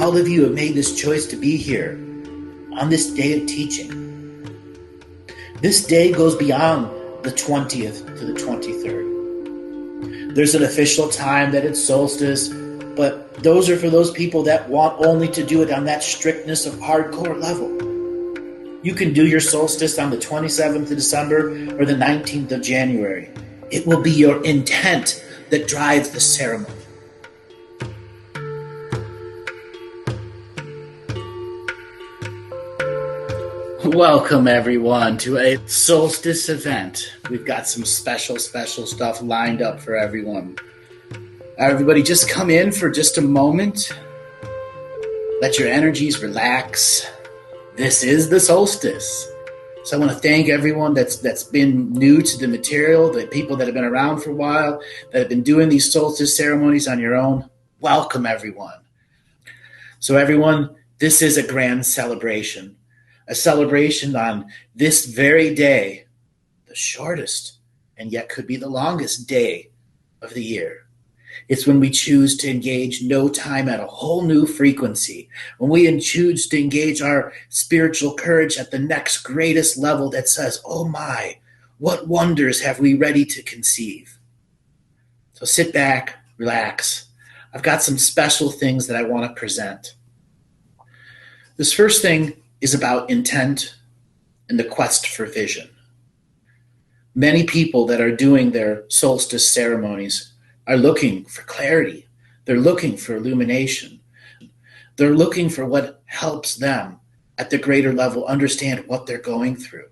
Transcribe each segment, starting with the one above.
All of you have made this choice to be here on this day of teaching. This day goes beyond the 20th to the 23rd. There's an official time that it's solstice, but those are for those people that want only to do it on that strictness of hardcore level. You can do your solstice on the 27th of December or the 19th of January. It will be your intent that drives the ceremony. Welcome everyone to a solstice event. We've got some special stuff lined up for everyone. Everybody just come in for just a moment. Let your energies relax. This is the solstice. So I want to thank everyone that's been new to the material, the people that have been around for a while, that have been doing these solstice ceremonies on your own. Welcome everyone. So everyone, this is a grand celebration. A celebration on this very day, the shortest and yet could be the longest day of the year. It's when we choose to engage no time at a whole new frequency, when we choose to engage our spiritual courage at the next greatest level that says, oh my, what wonders have we ready to conceive? So sit back, relax. I've got some special things that I want to present. This first thing is about intent and the quest for vision. Many people that are doing their solstice ceremonies are looking for clarity. They're looking for illumination. They're looking for what helps them at the greater level understand what they're going through.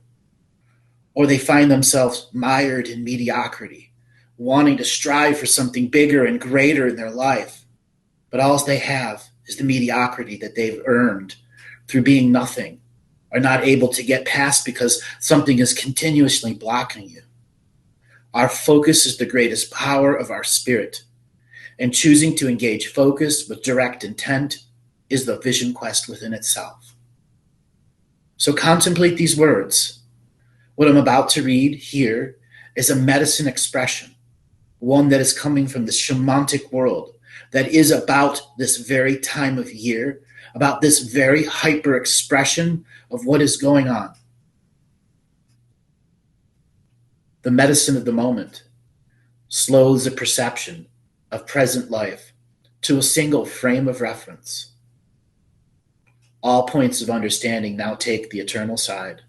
Or they find themselves mired in mediocrity, wanting to strive for something bigger and greater in their life. But all they have is the mediocrity that they've earned through being nothing, are not able to get past because something is continuously blocking you. Our focus is the greatest power of our spirit, and choosing to engage focus with direct intent is the vision quest within itself. So contemplate these words. What I'm about to read here is a medicine expression, one that is coming from the shamanic world, that is about this very time of year, about this very hyper expression of what is going on. The medicine of the moment slows the perception of present life to a single frame of reference. All points of understanding now take the eternal side.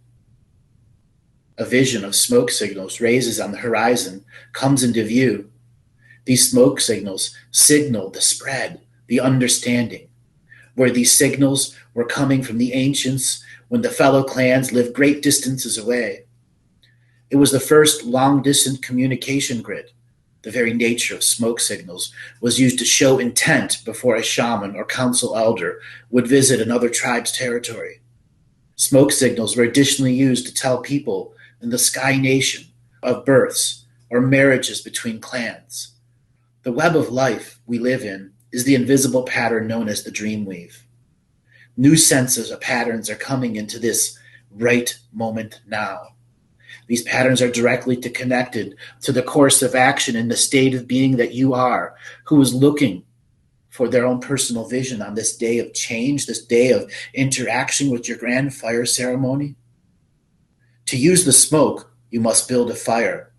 A vision of smoke signals raises on the horizon, comes into view. These smoke signals signal the spread, the understanding, where these signals were coming from the ancients when the fellow clans lived great distances away. It was the first long-distance communication grid, The very nature of smoke signals was used to show intent before a shaman or council elder would visit another tribe's territory. Smoke signals were additionally used to tell people in the Sky Nation of births or marriages between clans. The web of life we live in is the invisible pattern known as the dream weave. New senses of patterns are coming into this right moment now. These patterns are directly connected to the course of action in the state of being that you are, who is looking for their own personal vision on this day of change, this day of interaction with your grand fire ceremony. To use the smoke, you must build a fire,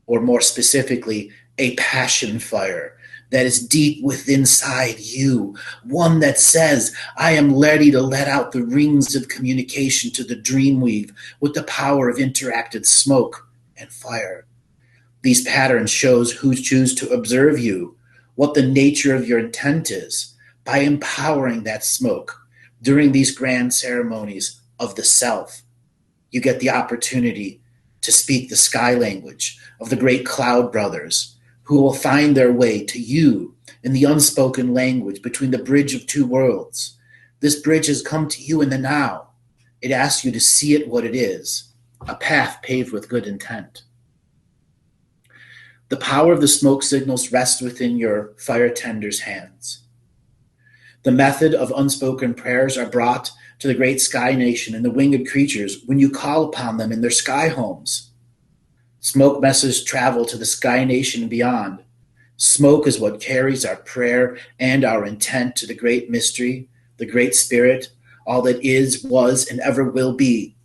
or more specifically, a passion fire that is deep within inside you, one that says, I am ready to let out the rings of communication to the dreamweave with the power of interacted smoke and fire. These patterns shows who choose to observe you, what the nature of your intent is, by empowering that smoke during these grand ceremonies of the self. You get the opportunity to speak the sky language of the great cloud brothers, who will find their way to you in the unspoken language between the bridge of two worlds. This bridge has come to you in the now. It asks you to see it what it is, a path paved with good intent. The power of the smoke signals rests within your fire tender's hands. The method of unspoken prayers are brought to the great sky nation and the winged creatures when you call upon them in their sky homes. Smoke messages travel to the sky nation and beyond. Smoke is what carries our prayer and our intent to the great mystery, the great spirit, all that is, was, and ever will be.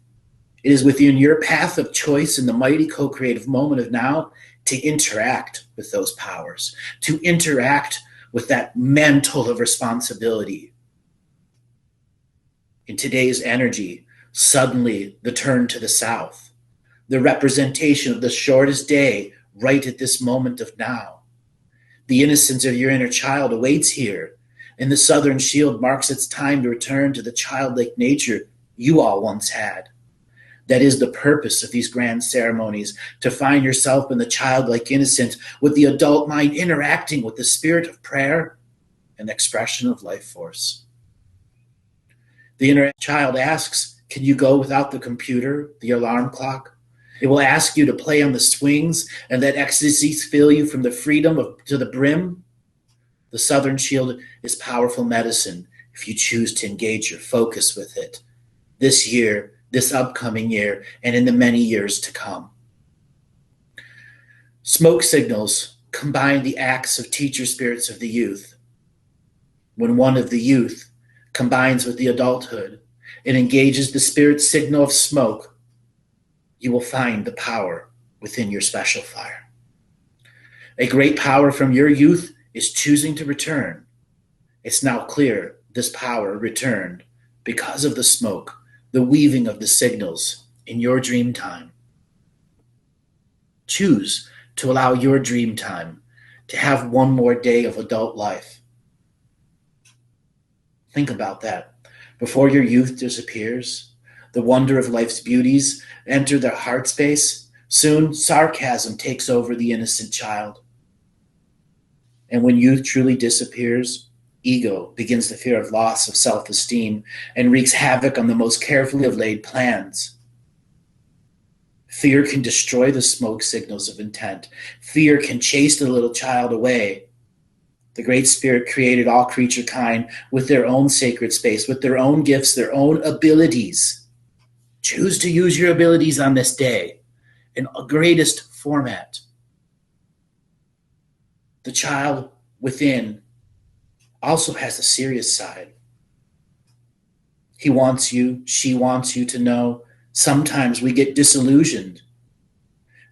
It is within your path of choice in the mighty co-creative moment of now to interact with those powers, to interact with that mantle of responsibility. In today's energy, suddenly the turn to the south, the representation of the shortest day right at this moment of now. The innocence of your inner child awaits here, and the southern shield marks its time to return to the childlike nature you all once had. That is the purpose of these grand ceremonies, to find yourself in the childlike innocent with the adult mind interacting with the spirit of prayer and expression of life force. The inner child asks, can you go without the computer, the alarm clock? It will ask you to play on the swings and let ecstasies fill you from the freedom to the brim. The southern shield is powerful medicine if you choose to engage your focus with it this year, this upcoming year, and in the many years to come. Smoke signals combine the acts of teacher spirits of the youth. When one of the youth combines with the adulthood and engages the spirit signal of smoke, you will find the power within your special fire. A great power from your youth is choosing to return. It's now clear this power returned because of the smoke, the weaving of the signals in your dream time. Choose to allow your dream time to have one more day of adult life. Think about that. Before your youth disappears, the wonder of life's beauties enter their heart space. Soon, sarcasm takes over the innocent child. And when youth truly disappears, ego begins the fear of loss of self-esteem and wreaks havoc on the most carefully laid plans. Fear can destroy the smoke signals of intent. Fear can chase the little child away. The Great Spirit created all creature kind with their own sacred space, with their own gifts, their own abilities. Choose to use your abilities on this day in a greatest format. The child within also has a serious side. He wants you, she wants you to know sometimes we get disillusioned.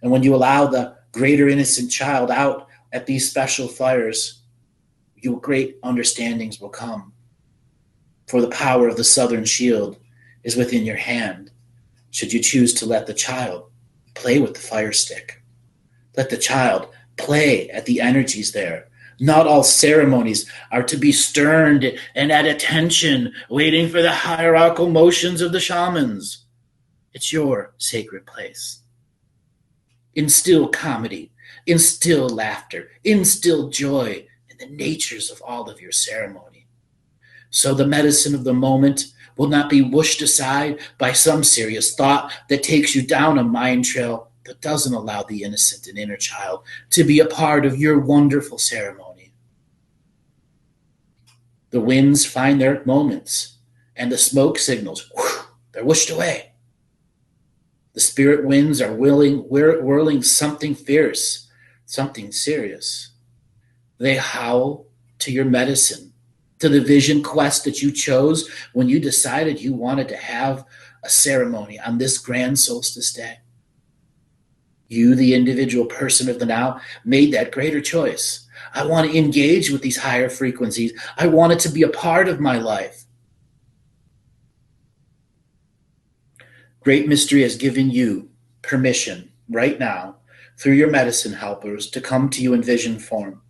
And when you allow the greater innocent child out at these special fires, your great understandings will come. For the power of the southern shield is within your hand, should you choose to let the child play with the fire stick. Let the child play at the energies there. Not all ceremonies are to be stern and at attention, waiting for the hierarchical motions of the shamans. It's your sacred place. Instill comedy, instill laughter, instill joy in the natures of all of your ceremony. So the medicine of the moment will not be whooshed aside by some serious thought that takes you down a mind trail that doesn't allow the innocent and inner child to be a part of your wonderful ceremony. The winds find their moments, and the smoke signals, they're whooshed away. The spirit winds are whirling something fierce, something serious. They howl to your medicine, to the vision quest that you chose when you decided you wanted to have a ceremony on this grand solstice day. You, the individual person of the now, made that greater choice. I want to engage with these higher frequencies. I want it to be a part of my life. Great Mystery has given you permission right now through your medicine helpers to come to you in vision form.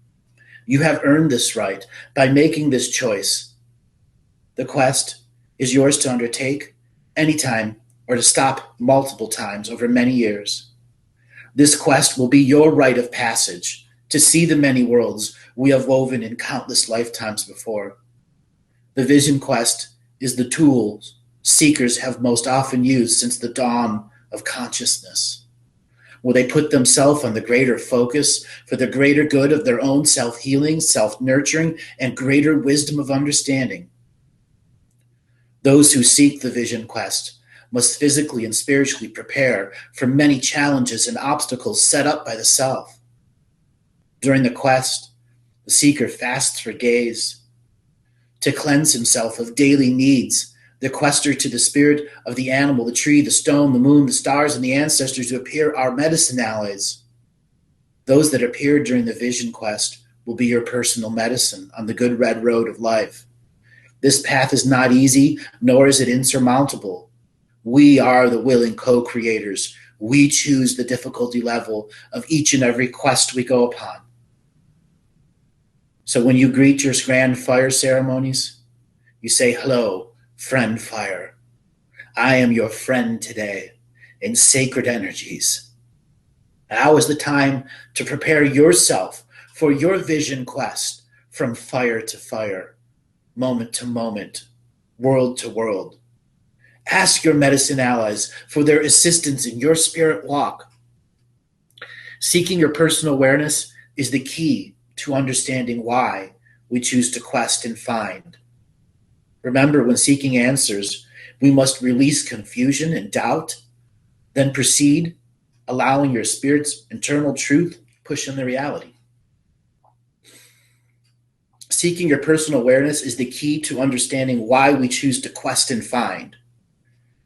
You have earned this right by making this choice. The quest is yours to undertake anytime or to stop multiple times over many years. This quest will be your rite of passage to see the many worlds we have woven in countless lifetimes before. The vision quest is the tool seekers have most often used since the dawn of consciousness, where they put themselves on the greater focus for the greater good of their own self-healing, self-nurturing, and greater wisdom of understanding. Those who seek the vision quest must physically and spiritually prepare for many challenges and obstacles set up by the self. During the quest, the seeker fasts for gaze, to cleanse himself of daily needs, the quester to the spirit of the animal, the tree, the stone, the moon, the stars, and the ancestors who appear are medicine allies. Those that appeared during the vision quest will be your personal medicine on the good red road of life. This path is not easy, nor is it insurmountable. We are the willing co-creators. We choose the difficulty level of each and every quest we go upon. So when you greet your grand fire ceremonies, you say, hello, friend fire. I am your friend today in sacred energies. Now is the time to prepare yourself for your vision quest from fire to fire, moment to moment, world to world. Ask your medicine allies for their assistance in your spirit walk. Seeking your personal awareness is the key to understanding why we choose to quest and find. Remember, when seeking answers, we must release confusion and doubt, then proceed, allowing your spirit's internal truth push in the reality. Seeking your personal awareness is the key to understanding why we choose to quest and find.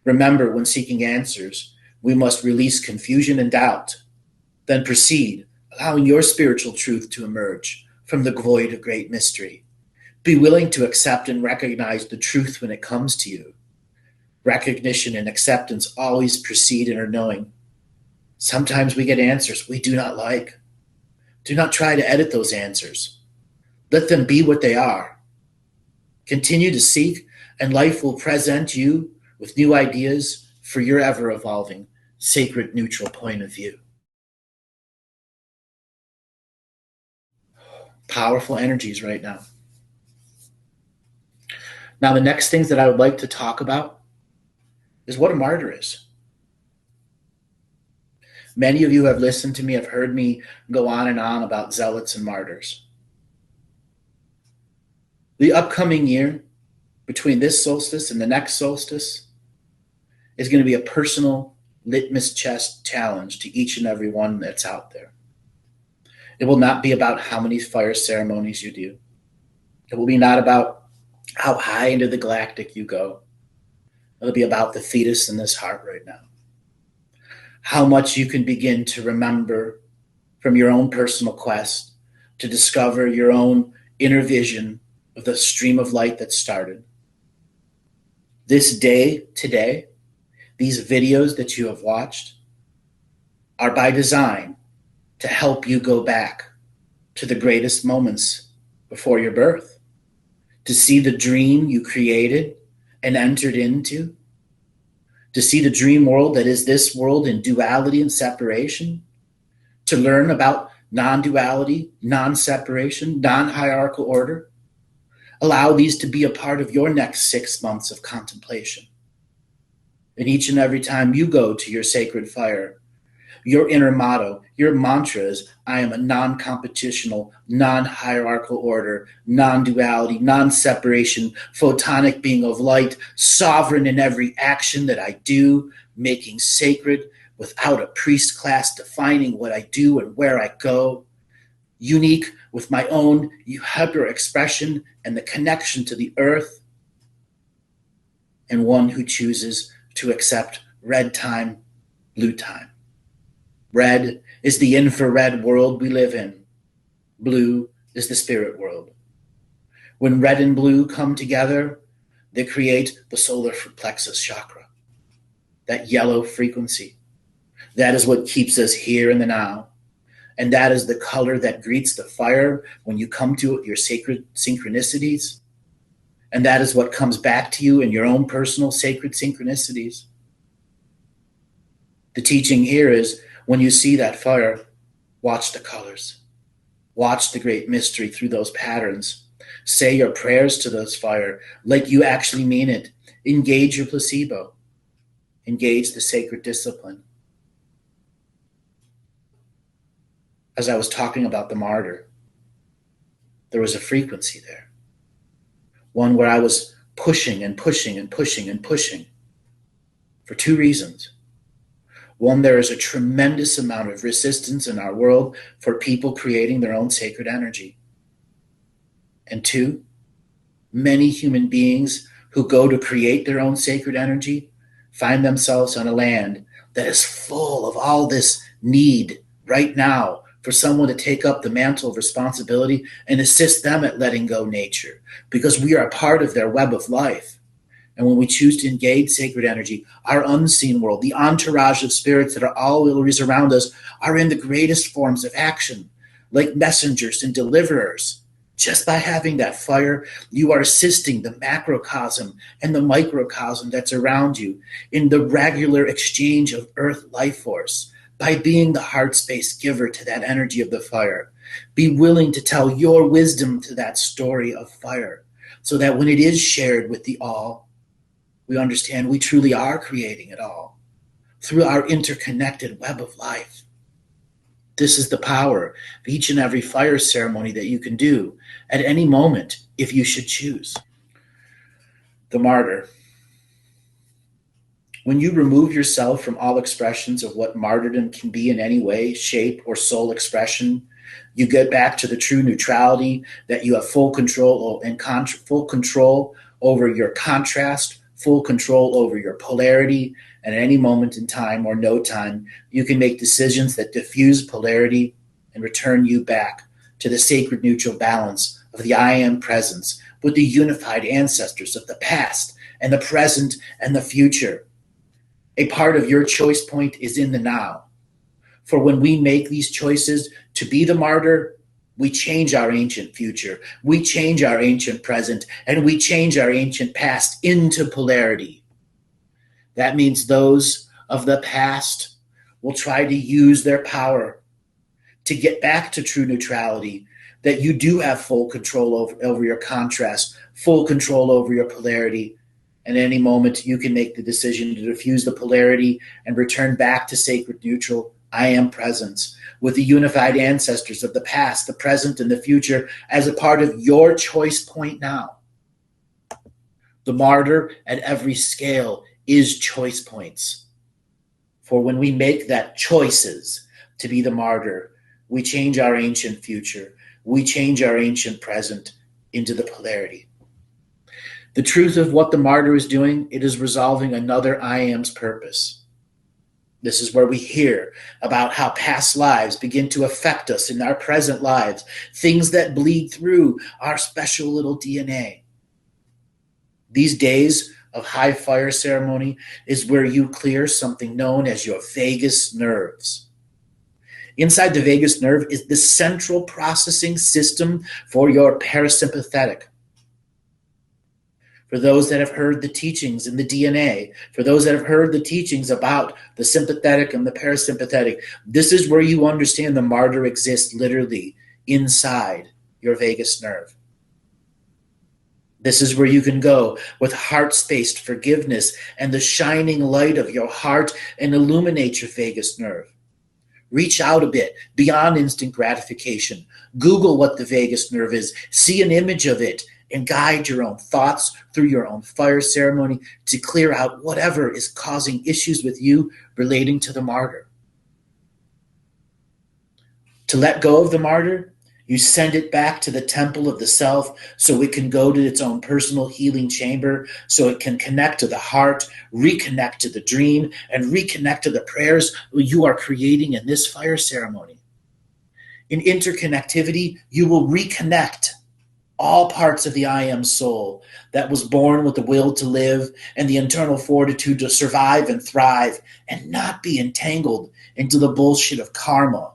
Remember, when seeking answers, we must release confusion and doubt, then proceed, allowing your spiritual truth to emerge from the void of great mystery. Be willing to accept and recognize the truth when it comes to you. Recognition and acceptance always precede inner knowing. Sometimes we get answers we do not like. Do not try to edit those answers. Let them be what they are. Continue to seek, and life will present you with new ideas for your ever-evolving, sacred, neutral point of view. Powerful energies right now. Now, the next things that I would like to talk about is what a martyr is. Many of you have listened to me, have heard me go on and on about zealots and martyrs. The upcoming year, between this solstice and the next solstice, is going to be a personal litmus test challenge to each and every one that's out there. It will not be about how many fire ceremonies you do. It will be not about how high into the galactic you go. It'll be about the fetus in this heart right now. How much you can begin to remember from your own personal quest to discover your own inner vision of the stream of light that started. This day, today, these videos that you have watched are by design to help you go back to the greatest moments before your birth, to see the dream you created and entered into, to see the dream world that is this world in duality and separation, to learn about non-duality, non-separation, non-hierarchal order. Allow these to be a part of your next 6 months of contemplation. And each and every time you go to your sacred fire, your inner motto, your mantra is, I am a non-competitional, non-hierarchal order, non-duality, non-separation, photonic being of light, sovereign in every action that I do, making sacred without a priest class defining what I do and where I go, unique with my own hyper expression and the connection to the earth, and one who chooses to accept red time, blue time. Red is the infrared world we live in. Blue is the spirit world. When red and blue come together, they create the solar plexus chakra, that yellow frequency. That is what keeps us here in the now. And that is the color that greets the fire when you come to your sacred synchronicities. And that is what comes back to you in your own personal sacred synchronicities. The teaching here is, when you see that fire, watch the colors. Watch the great mystery through those patterns. Say your prayers to those fire like you actually mean it. Engage your placebo. Engage the sacred discipline. As I was talking about the martyr, there was a frequency there. One where I was pushing and pushing and pushing and pushing for two reasons. One, there is a tremendous amount of resistance in our world for people creating their own sacred energy. And two, many human beings who go to create their own sacred energy find themselves on a land that is full of all this need right now for someone to take up the mantle of responsibility and assist them at letting go nature, because we are a part of their web of life. And when we choose to engage sacred energy, our unseen world, the entourage of spirits that are always around us, are in the greatest forms of action, like messengers and deliverers. Just by having that fire, you are assisting the macrocosm and the microcosm that's around you in the regular exchange of earth life force. By being the heart space giver to that energy of the fire, be willing to tell your wisdom to that story of fire, so that when it is shared with the all, we understand we truly are creating it all through our interconnected web of life. This is the power of each and every fire ceremony that you can do at any moment if you should choose. The martyr. When you remove yourself from all expressions of what martyrdom can be in any way, shape, or soul expression, you get back to the true neutrality that you have full control and full control over your contrast, full control over your polarity, and at any moment in time or no time, you can make decisions that diffuse polarity and return you back to the sacred neutral balance of the I am presence with the unified ancestors of the past and the present and the future. A part of your choice point is in the now. For when we make these choices to be the martyr, we change our ancient future, we change our ancient present, and we change our ancient past into polarity. That means those of the past will try to use their power to get back to true neutrality, that you do have full control over your contrast, full control over your polarity. And at any moment, you can make the decision to diffuse the polarity and return back to sacred neutral I am presence with the unified ancestors of the past, the present, and the future as a part of your choice point now. The martyr at every scale is choice points. For when we make that choices to be the martyr, we change our ancient future, we change our ancient present into the polarity. The truth of what the martyr is doing, it is resolving another I am's purpose. This is where we hear about how past lives begin to affect us in our present lives, things that bleed through our special little DNA. These days of high fire ceremony is where you clear something known as your vagus nerves. Inside the vagus nerve is the central processing system for your parasympathetic. For those that have heard the teachings in the DNA, for those that have heard the teachings about the sympathetic and the parasympathetic, this is where you understand the martyr exists literally inside your vagus nerve. This is where you can go with heart-spaced forgiveness and the shining light of your heart and illuminate your vagus nerve. Reach out a bit beyond instant gratification. Google what the vagus nerve is. See an image of it and guide your own thoughts through your own fire ceremony to clear out whatever is causing issues with you relating to the martyr. To let go of the martyr, you send it back to the temple of the self so it can go to its own personal healing chamber, so it can connect to the heart, reconnect to the dream, and reconnect to the prayers you are creating in this fire ceremony. In interconnectivity, you will reconnect all parts of the I am soul that was born with the will to live and the internal fortitude to survive and thrive and not be entangled into the bullshit of karma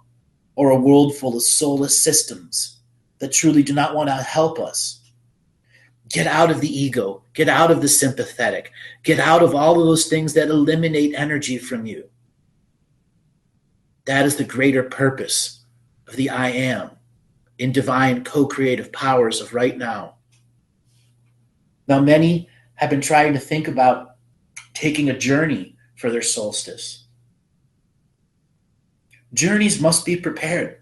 or a world full of soulless systems that truly do not want to help us. Get out of the ego. Get out of the sympathetic. Get out of all of those things that eliminate energy from you. That is the greater purpose of the I am in divine co-creative powers of right now. Now, many have been trying to think about taking a journey for their solstice. Journeys must be prepared.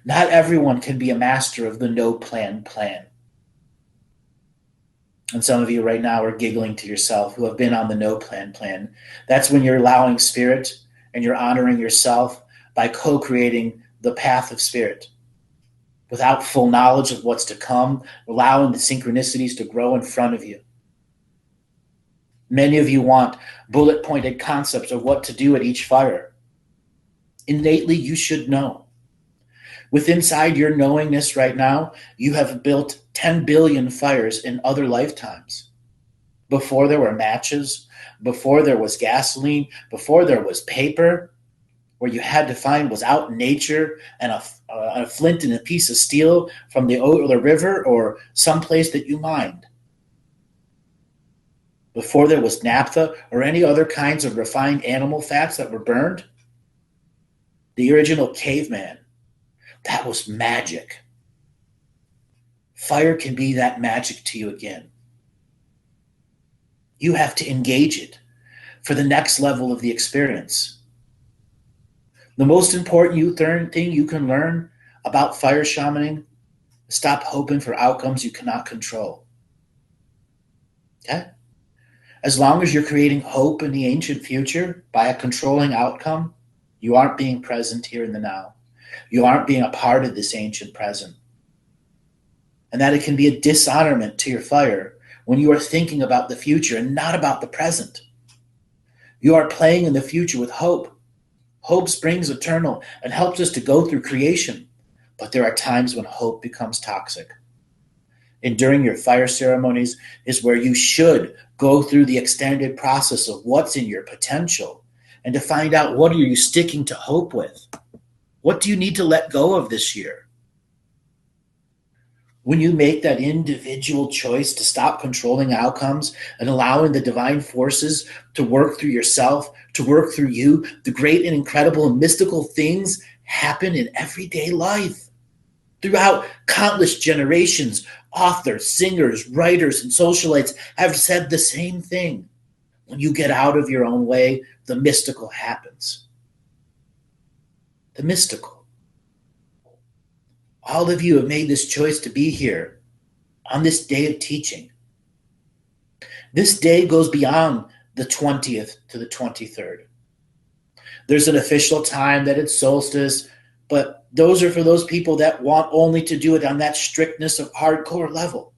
Not everyone can be a master of the no plan. And some of you right now are giggling to yourself who have been on the no plan. That's when you're allowing spirit and you're honoring yourself by co-creating the path of spirit without full knowledge of what's to come, allowing the synchronicities to grow in front of you. Many of you want bullet-pointed concepts of what to do at each fire. Innately, you should know. With inside your knowingness right now, you have built 10 billion fires in other lifetimes. Before there were matches, before there was gasoline, before there was paper, where you had to find was out in nature and a flint and a piece of steel from the river or someplace that you mined. Before there was naphtha or any other kinds of refined animal fats that were burned, the original caveman, that was magic. Fire can be that magic to you again. You have to engage it for the next level of the experience. The most important thing you can learn about fire shamaning is stop hoping for outcomes you cannot control. Okay? As long as you're creating hope in the ancient future by a controlling outcome, you aren't being present here in the now. You aren't being a part of this ancient present. And that it can be a dishonorment to your fire when you are thinking about the future and not about the present. You are playing in the future with hope. Hope springs eternal and helps us to go through creation. But there are times when hope becomes toxic. And during your fire ceremonies is where you should go through the extended process of what's in your potential and to find out what are you sticking to hope with. What do you need to let go of this year? When you make that individual choice to stop controlling outcomes and allowing the divine forces to work through yourself, to work through you, the great and incredible and mystical things happen in everyday life. Throughout countless generations, authors, singers, writers, and socialites have said the same thing. When you get out of your own way, the mystical happens. The mystical. All of you have made this choice to be here on this day of teaching. This day goes beyond the 20th to the 23rd. There's an official time that it's solstice, but those are for those people that want only to do it on that strictness of hardcore level.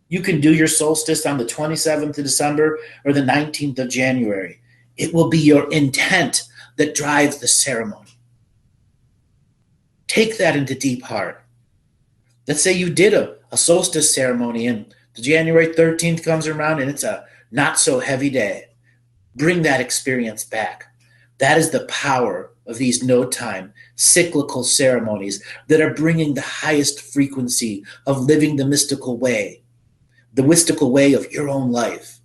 You can do your solstice on the 27th of December or the 19th of January. It will be your intent that drives the ceremony. Take that into deep heart. Let's say you did a solstice ceremony and the January 13th comes around and it's a not so heavy day. Bring that experience back. That is the power of these no-time, cyclical ceremonies that are bringing the highest frequency of living the mystical way. the mystical way of your own life,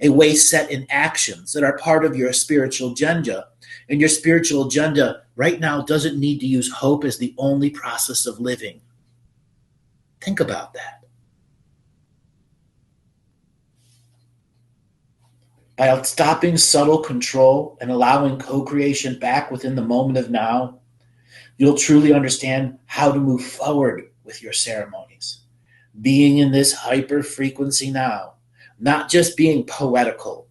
a way set in actions that are part of your spiritual agenda. And your spiritual agenda right now doesn't need to use hope as the only process of living. Think about that. By stopping subtle control and allowing co-creation back within the moment of now, you'll truly understand how to move forward with your ceremonies. Being in this hyper frequency now, not just being poetical,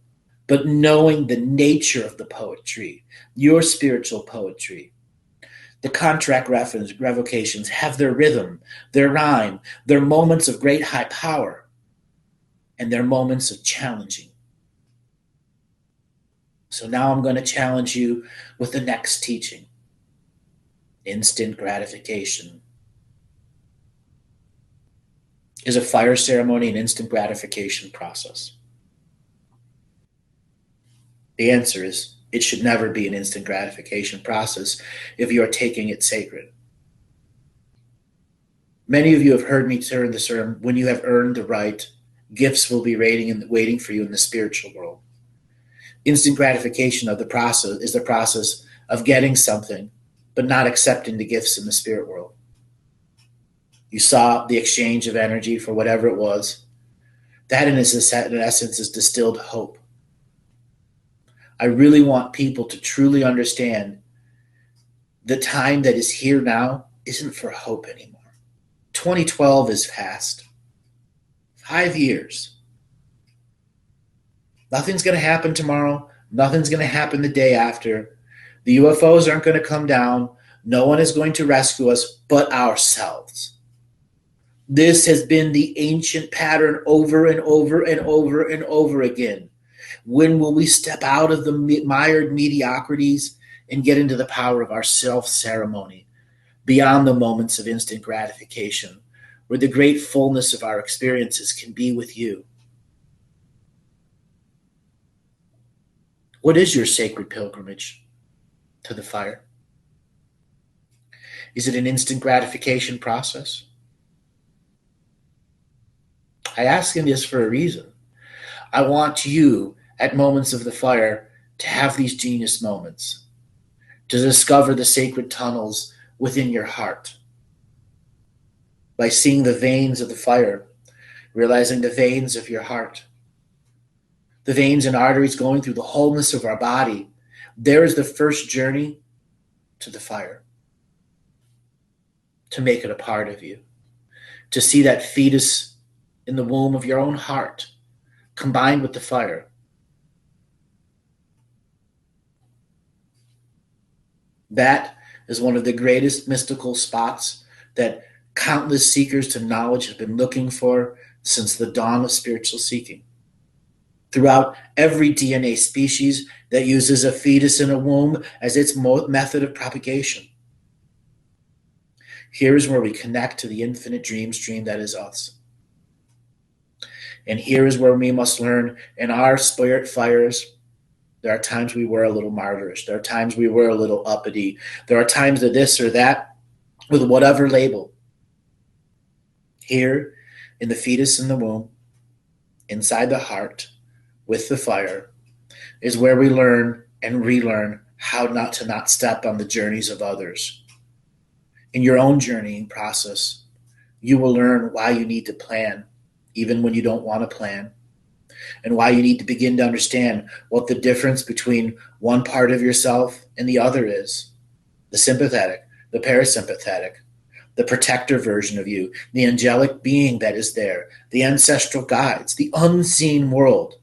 but knowing the nature of the poetry, your spiritual poetry. The contract revocations have their rhythm, their rhyme, their moments of great high power, and their moments of challenging. So now I'm going to challenge you with the next teaching. Instant gratification. Is a fire ceremony an instant gratification process? The answer is it should never be an instant gratification process if you are taking it sacred. Many of you have heard me turn the term, when you have earned the right, gifts will be waiting for you in the spiritual world. Instant gratification of the process is the process of getting something, but not accepting the gifts in the spirit world. You saw the exchange of energy for whatever it was. That in essence is distilled hope. I really want people to truly understand the time that is here now isn't for hope anymore. 2012 is past. 5 years. Nothing's going to happen tomorrow. Nothing's going to happen the day after. The UFOs aren't going to come down. No one is going to rescue us but ourselves. This has been the ancient pattern over and over and over and over again. When will we step out of the mired mediocrities and get into the power of our self-ceremony, beyond the moments of instant gratification, where the great fullness of our experiences can be with you? What is your sacred pilgrimage to the fire? Is it an instant gratification process? I ask him this for a reason. I want you, at moments of the fire, to have these genius moments, to discover the sacred tunnels within your heart. By seeing the veins of the fire, realizing the veins of your heart, the veins and arteries going through the wholeness of our body, there is the first journey to the fire. To make it a part of you. To see that fetus in the womb of your own heart combined with the fire. That is one of the greatest mystical spots that countless seekers to knowledge have been looking for since the dawn of spiritual seeking. Throughout every DNA species that uses a fetus in a womb as its method of propagation. Here is where we connect to the infinite dream stream that is us. And here is where we must learn in our spirit fires. There are times we were a little martyrish. There are times we were a little uppity. There are times of this or that with whatever label. Here in the fetus in the womb, inside the heart, with the fire, is where we learn and relearn how not to step on the journeys of others. In your own journeying process, you will learn why you need to plan, even when you don't want to plan, and why you need to begin to understand what the difference between one part of yourself and the other is. The sympathetic, the parasympathetic, the protector version of you, the angelic being that is there, the ancestral guides, the unseen world.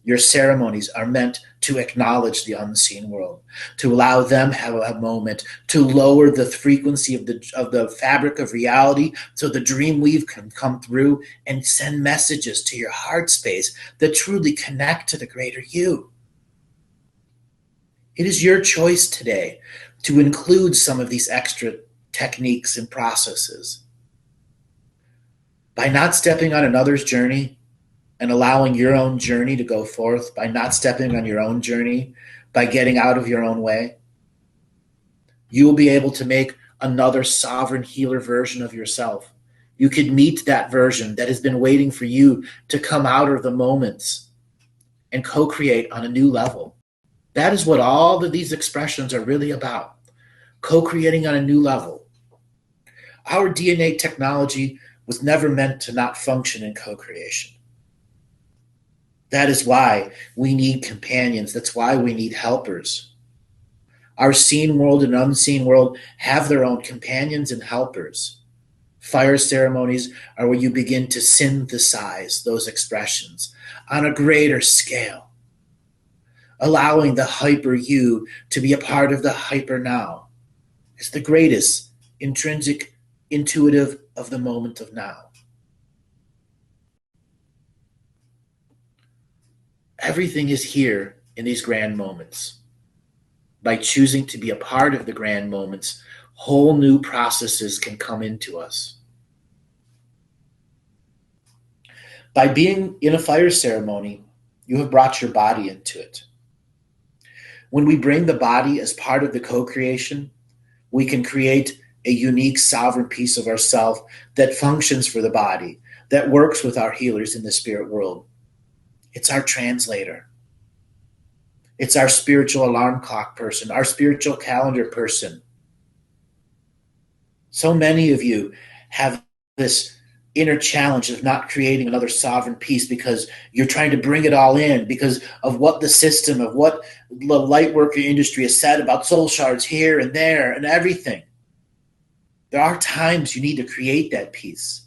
Your ceremonies are meant to acknowledge the unseen world, to allow them have a moment, to lower the frequency of the fabric of reality so the dream weave can come through and send messages to your heart space that truly connect to the greater you. It is your choice today to include some of these extra techniques and processes. By not stepping on another's journey, and allowing your own journey to go forth, by not stepping on your own journey, by getting out of your own way, you will be able to make another sovereign healer version of yourself You could meet that version that has been waiting for you to come out of the moments and co-create on a new level. That is what all of these expressions are really about. Co-creating on a new level. Our DNA technology was never meant to not function in co-creation. That is why we need companions. That's why we need helpers. Our seen world and unseen world have their own companions and helpers. Fire ceremonies are where you begin to synthesize those expressions on a greater scale, allowing the hyper you to be a part of the hyper now. It's the greatest intrinsic intuitive of the moment of now. Everything is here in these grand moments. By choosing to be a part of the grand moments, whole new processes can come into us. By being in a fire ceremony, you have brought your body into it. When we bring the body as part of the co-creation, we can create a unique sovereign piece of ourself that functions for the body, that works with our healers in the spirit world. It's our translator. It's our spiritual alarm clock person, our spiritual calendar person. So many of you have this inner challenge of not creating another sovereign piece because you're trying to bring it all in because of what the system, of what the lightworker industry has said about soul shards here and there and everything. There are times you need to create that piece.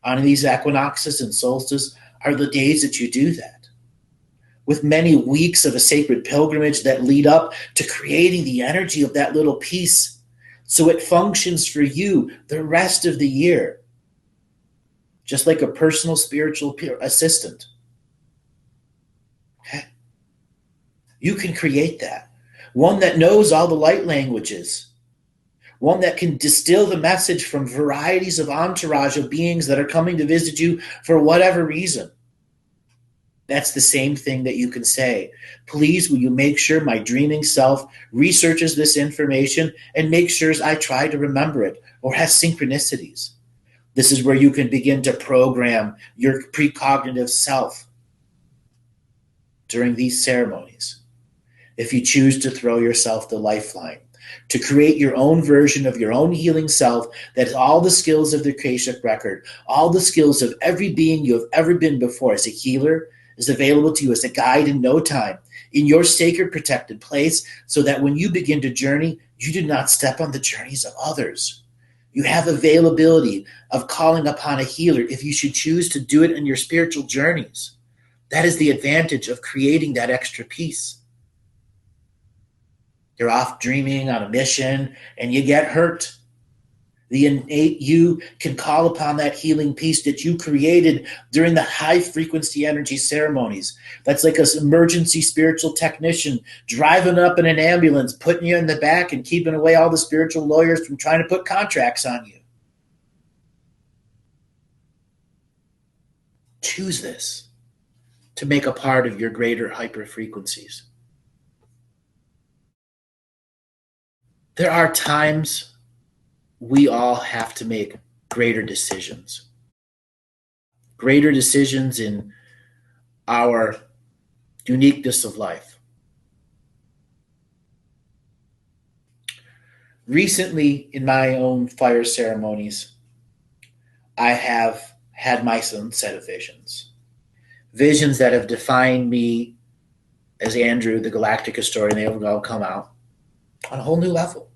On these equinoxes and solstices are the days that you do that. With many weeks of a sacred pilgrimage that lead up to creating the energy of that little piece so it functions for you the rest of the year, just like a personal spiritual assistant. Okay? You can create that. One that knows all the light languages. One that can distill the message from varieties of entourage of beings that are coming to visit you for whatever reason. That's the same thing that you can say. Please, will you make sure my dreaming self researches this information and make sure I try to remember it or has synchronicities. This is where you can begin to program your precognitive self during these ceremonies. If you choose to throw yourself the lifeline, to create your own version of your own healing self that has all the skills of the Akashic record, all the skills of every being you have ever been before as a healer, is available to you as a guide in no time, in your sacred protected place, so that when you begin to journey, you do not step on the journeys of others. You have availability of calling upon a healer if you should choose to do it in your spiritual journeys. That is the advantage of creating that extra piece. You're off dreaming on a mission and you get hurt. The innate you can call upon that healing piece that you created during the high frequency energy ceremonies. That's like an emergency spiritual technician driving up in an ambulance, putting you in the back and keeping away all the spiritual lawyers from trying to put contracts on you. Choose this to make a part of your greater hyper frequencies. There are times we all have to make greater decisions. Greater decisions in our uniqueness of life. Recently, in my own fire ceremonies, I have had my own set of visions. Visions that have defined me as Andrew, the Galactic Historian. They have all come out on a whole new level.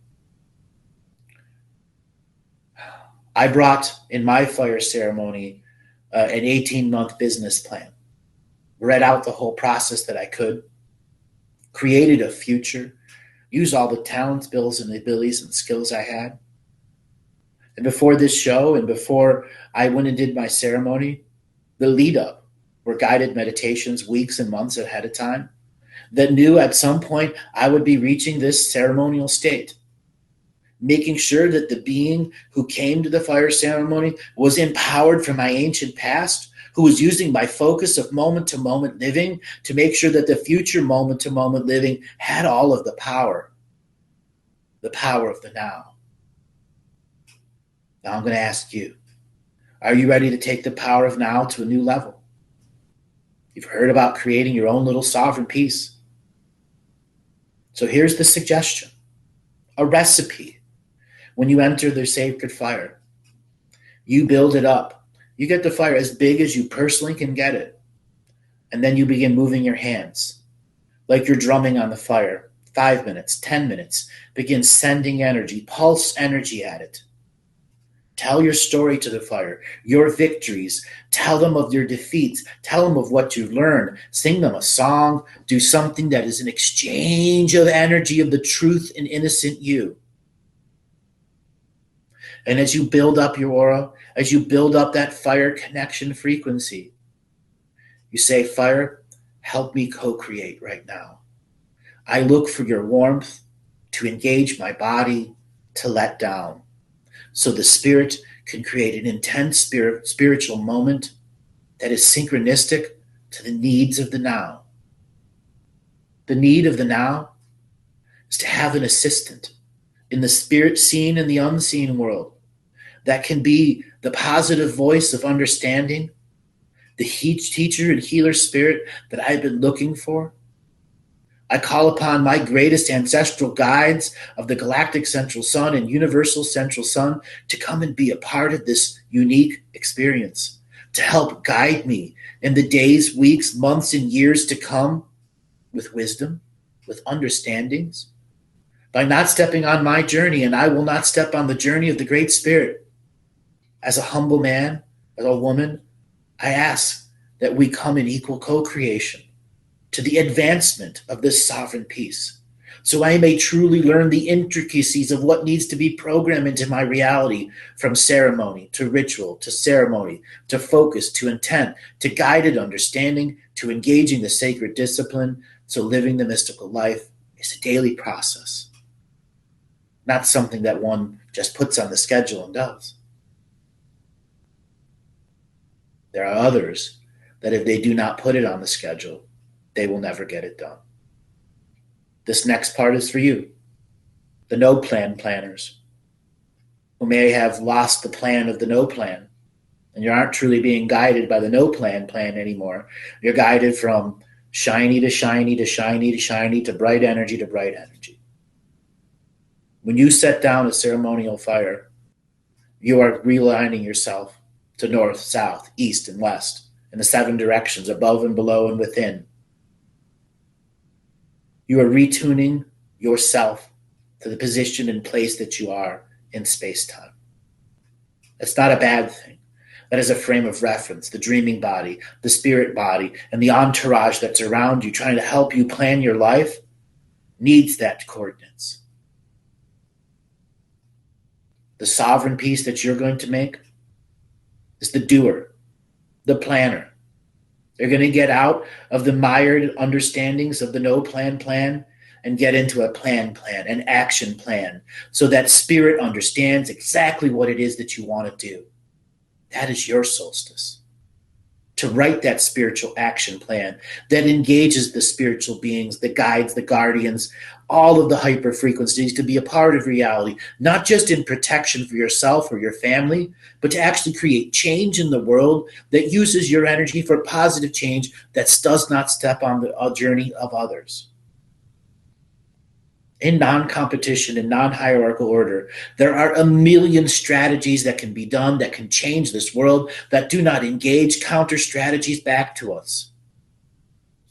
I brought in my fire ceremony an 18-month business plan, read out the whole process that I could, created a future, used all the talents, skills, and abilities and skills I had. And before this show and before I went and did my ceremony, the lead up were guided meditations weeks and months ahead of time that knew at some point I would be reaching this ceremonial state. Making sure that the being who came to the fire ceremony was empowered from my ancient past, who was using my focus of moment-to-moment living to make sure that the future moment-to-moment living had all of the power of the now. Now I'm going to ask you, Are you ready to take the power of now to a new level? You've heard about creating your own little sovereign piece. So here's the suggestion, a recipe. When you enter the sacred fire, you build it up. You get the fire as big as you personally can get it. And then you begin moving your hands like you're drumming on the fire. 5 minutes, 10 minutes. Begin sending energy, pulse energy at it. Tell your story to the fire, your victories. Tell them of your defeats. Tell them of what you've learned. Sing them a song. Do something that is an exchange of energy of the truth and innocent you. And as you build up your aura, as you build up that fire connection frequency, you say, fire, help me co-create right now. I look for your warmth to engage my body, to let down, so the spirit can create an intense spiritual moment that is synchronistic to the needs of the now. The need of the now is to have an assistant in the spirit seen and the unseen world that can be the positive voice of understanding, the teacher and healer spirit that I've been looking for. I call upon my greatest ancestral guides of the Galactic Central Sun and Universal Central Sun to come and be a part of this unique experience, to help guide me in the days, weeks, months, and years to come with wisdom, with understandings, by not stepping on my journey, and I will not step on the journey of the Great Spirit. As a humble man, as a woman, I ask that we come in equal co-creation to the advancement of this sovereign peace, so I may truly learn the intricacies of what needs to be programmed into my reality, from ceremony to ritual to ceremony to focus to intent to guided understanding to engaging the sacred discipline. So living the mystical life is a daily process, not something that one just puts on the schedule and does. There are others that if they do not put it on the schedule, they will never get it done. This next part is for you, the no plan planners, who may have lost the plan of the no plan, and you aren't truly being guided by the no plan anymore. You're guided from shiny to shiny to shiny to shiny to bright energy to bright energy. When you set down a ceremonial fire, you are realigning yourself to north, south, east, and west, in the 7 directions, above and below and within. You are retuning yourself to the position and place that you are in space-time. That's not a bad thing. That is a frame of reference, the dreaming body, the spirit body, and the entourage that's around you trying to help you plan your life needs that coordinates. The sovereign piece that you're going to make is the doer, the planner. They're going to get out of the mired understandings of the no plan and get into a plan, an action plan, so that spirit understands exactly what it is that you want to do. That is your solstice. To write that spiritual action plan that engages the spiritual beings, the guides, the guardians, all of the hyper frequencies to be a part of reality, not just in protection for yourself or your family, but to actually create change in the world that uses your energy for positive change that does not step on the journey of others. In non-competition and non-hierarchal order, there are a million strategies that can be done that can change this world that do not engage counter strategies back to us.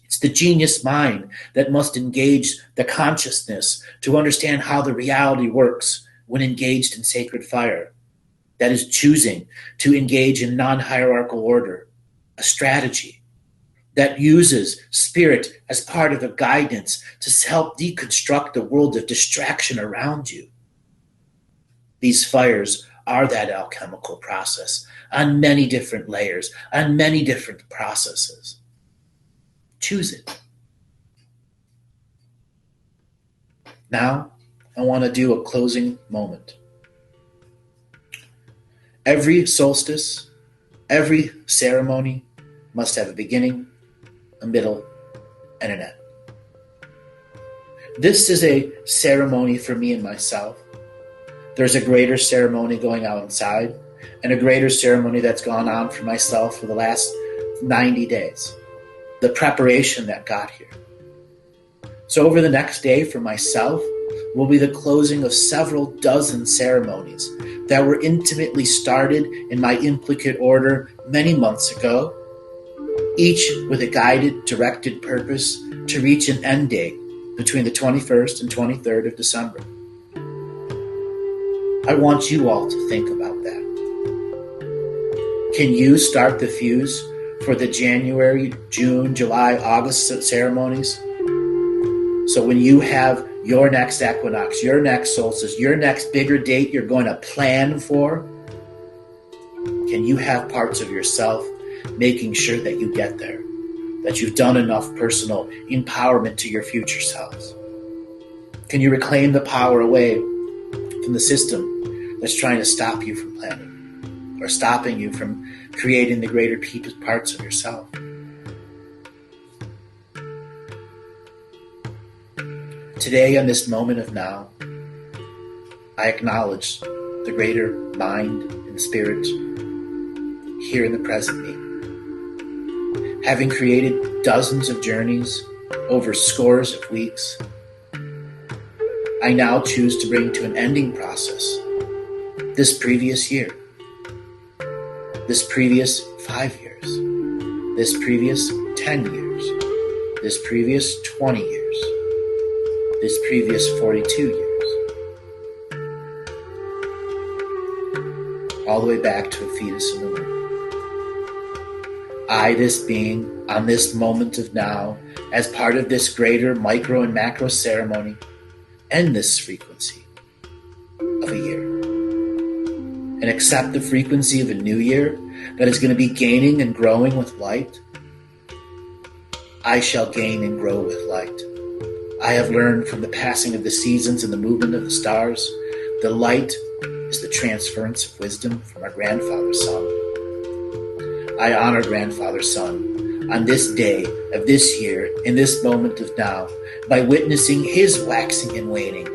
It's the genius mind that must engage the consciousness to understand how the reality works when engaged in sacred fire. That is choosing to engage in non-hierarchal order, a strategy that uses spirit as part of a guidance to help deconstruct the world of distraction around you. These fires are that alchemical process on many different layers, on many different processes. Choose it. Now, I want to do a closing moment. Every solstice, every ceremony must have a beginning, a middle, and an end. This is a ceremony for me and myself. There's a greater ceremony going on inside, and a greater ceremony that's gone on for myself for the last 90 days. The preparation that got here. So over the next day for myself will be the closing of several dozen ceremonies that were intimately started in my implicate order many months ago, each with a guided, directed purpose to reach an end date between the 21st and 23rd of December. I want you all to think about that. Can you start the fuse for the January, June, July, August ceremonies? So when you have your next equinox, your next solstice, your next bigger date you're going to plan for, can you have parts of yourself making sure that you get there, that you've done enough personal empowerment to your future selves? Can you reclaim the power away from the system that's trying to stop you from planning or stopping you from creating the greater parts of yourself? Today, in this moment of now, I acknowledge the greater mind and spirit here in the present me. Having created dozens of journeys over scores of weeks, I now choose to bring to an ending process this previous year, this previous 5 years, this previous 10 years, this previous 20 years, this previous 42 years, all the way back to a fetus in the womb. I, this being, on this moment of now, as part of this greater micro and macro ceremony, end this frequency of a year and accept the frequency of a new year that is going to be gaining and growing with light. I shall gain and grow with light. I have learned from the passing of the seasons and the movement of the stars, the light is the transference of wisdom from our grandfather sun. I honor grandfather sun on this day of this year, in this moment of now, by witnessing his waxing and waning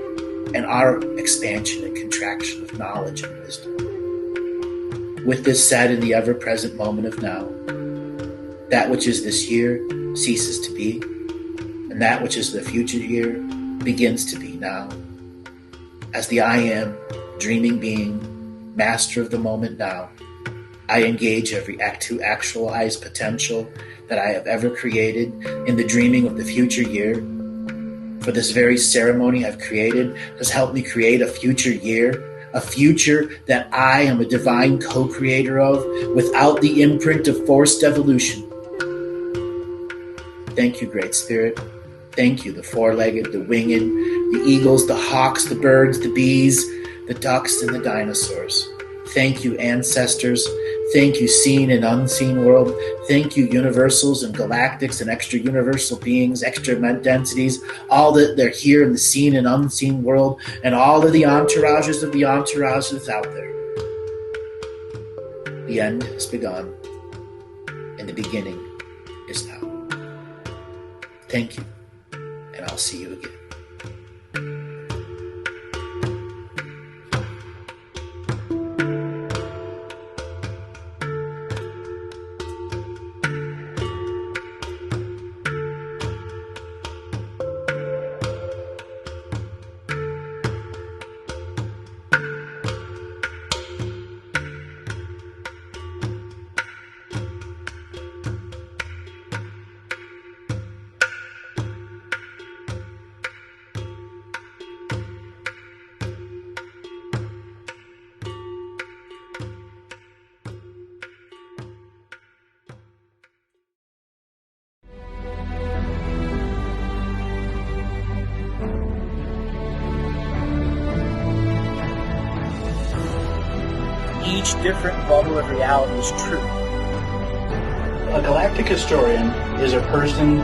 and our expansion and contraction of knowledge and wisdom. With this said, in the ever-present moment of now, that which is this year ceases to be, and that which is the future year begins to be now. As the I am, dreaming being, master of the moment now, I engage every act to actualize potential that I have ever created in the dreaming of the future year. For this very ceremony I've created has helped me create a future year, a future that I am a divine co-creator of without the imprint of forced evolution. Thank you, Great Spirit. Thank you, the four-legged, the winged, the eagles, the hawks, the birds, the bees, the ducks, and the dinosaurs. Thank you, ancestors. Thank you, seen and unseen world. Thank you, universals and galactics and extra universal beings, extra densities, all that they're here in the seen and unseen world, and all of the entourages of the entourages out there. The end has begun, and the beginning is now. Thank you, and I'll see you again. Each different bubble of reality is true. A galactic historian is a person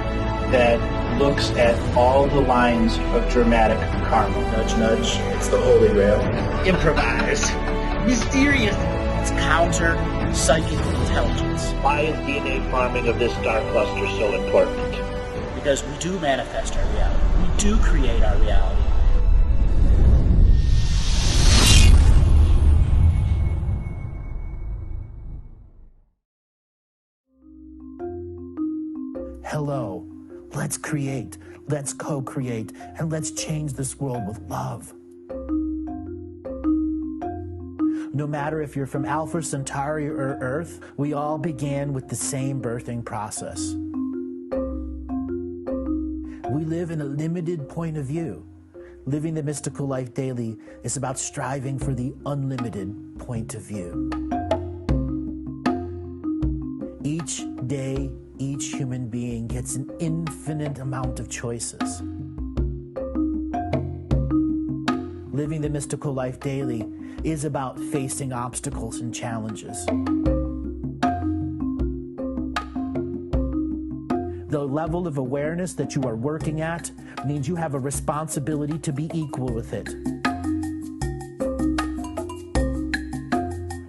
that looks at all the lines of dramatic karma. Nudge, nudge. It's the Holy Grail. Improvise. Mysterious. It's counter psychic intelligence. Why is DNA farming of this star cluster so important? Because we do manifest our reality. We do create our reality. hello, let's create, let's co-create, and let's change this world with love. No matter if you're from Alpha Centauri or Earth, we all began with the same birthing process. We live in a limited point of view. Living the mystical life daily is about striving for the unlimited point of view. Each day, each human being gets an infinite amount of choices. Living the mystical life daily is about facing obstacles and challenges. The level of awareness that you are working at means you have a responsibility to be equal with it.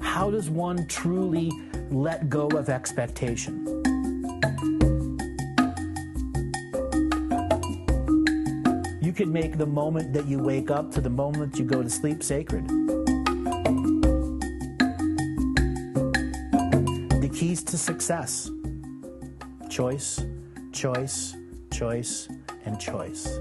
How does one truly let go of expectation? You can make the moment that you wake up to the moment you go to sleep sacred. The keys to success: choice, choice, choice, and choice.